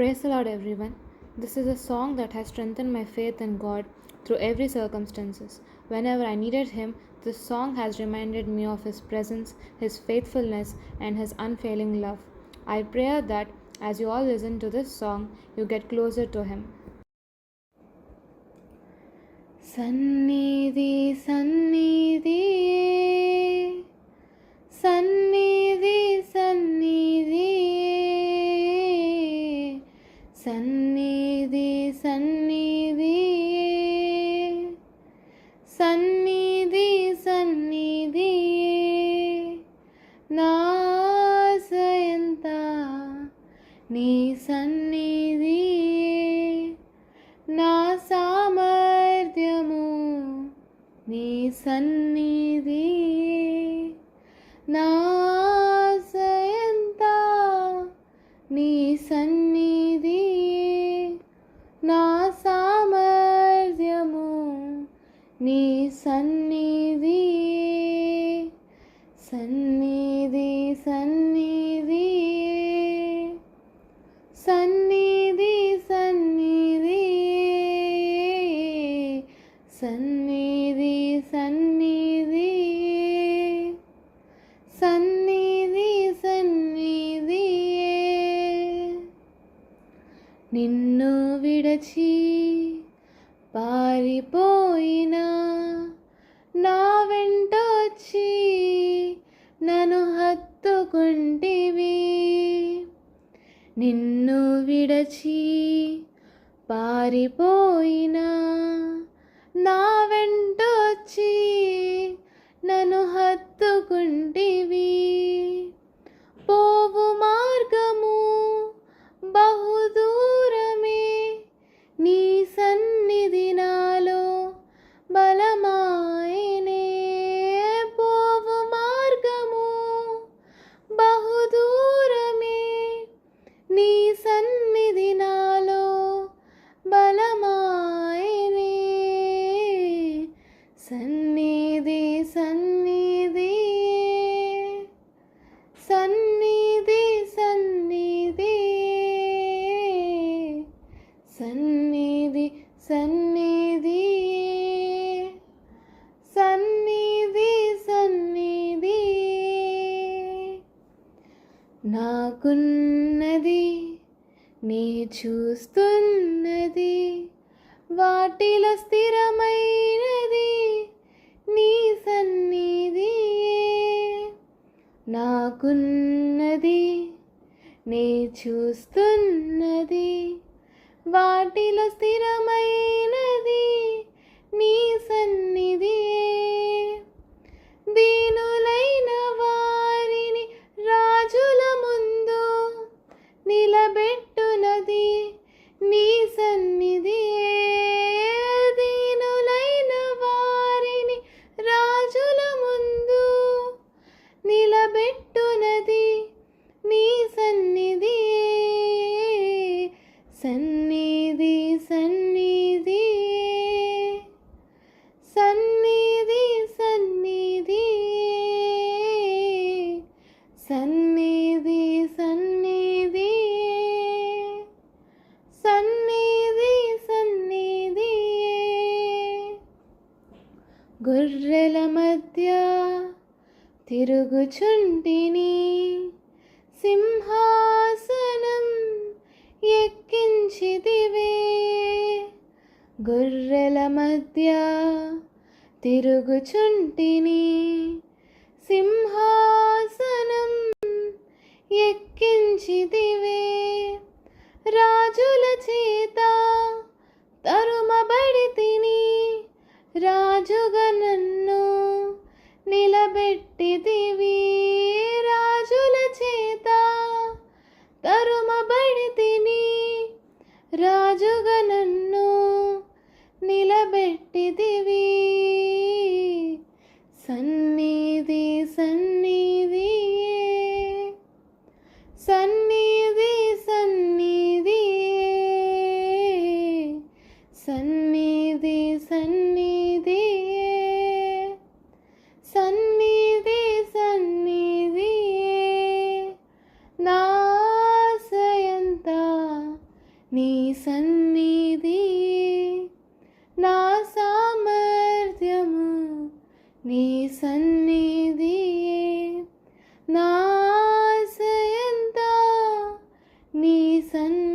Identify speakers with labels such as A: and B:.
A: Praise the Lord, everyone. This is a song that has strengthened my faith in God through every circumstances. Whenever I needed Him, this song has reminded me of His presence, His faithfulness, and His unfailing love. I pray that as you all listen to this song, you get closer to Him. సన్నిధి సన్నిధి సన్నిధి సన్నిధి సన్నిధి సన్నిధి సన్నిధి సన్నిధి నా ఆశయంతా నీ సన్నిధి నా సామర్థ్యము నీ సన్నిధి నా ఆశయంతా నీ సన్నిధి నా సామర్థ్యము నీ సన్నిధి సన్నిధి సన్నిధి సన్నిధి సన్నిధి సన్నిధి సన్నిధి సన్నిధి సన్నిధి నిన్ను విడచి పారిపోయినా నా వెంటొచ్చి నన్ను హత్తుకుంటివి నిన్ను విడచి పారిపోయినా నా వెంటొచ్చి నన్ను హత్తుకుంటివి పోవు మార్గము బహుదూరమే నీ సన్నిధి నాలో బలమాయనే పోవు మార్గము బహుదూరమే నీ సన్నిధి నాలో బలమాయనే సన్నిధి సన్నిధి సన్నిధి సన్నిధి సన్నిధి సన్నిధి సన్నిధి సన్నిధి నాకున్నది నీ చూస్తున్నది వాటిలో స్థిరమైనది నీ సన్నిధి నాకున్నది నీ చూస్తున్నది వాటిలో స్థిరమైనది నీ సన్నిధి దీనులైన వారిని రాజుల ముందు నిలబెట్టునది నీ సన్నిధి దీనులైన వారిని రాజుల ముందు నిలబెట్టునది నీ సన్నిధి సన్నిధి సన్నిధి సన్నిధి సన్నిధి సన్నిధి సన్నిధి సన్నిధి సన్నిధి గొర్రెల మధ్య తిరుగుచుంటిని సింహాసనం ఎక్కించితివే గొర్రెల మధ్య తిరుగుచుంటిని సింహాసనం ఎక్కించితివే రాజుల చేత తరుమబడితిని రాజుగా నన్ను నిలబెట్టితివి రాజుల చేత తరుమబడితిని రాజుగా నన్ను నిలబెట్టితివి సన్నిధి సన్నిధి సన్నిధి సన్నిధి నీ సన్నిధి నా సామర్థ్యము, నీ సన్నిధి నా ఆశయంతా, నీ సన్నిధి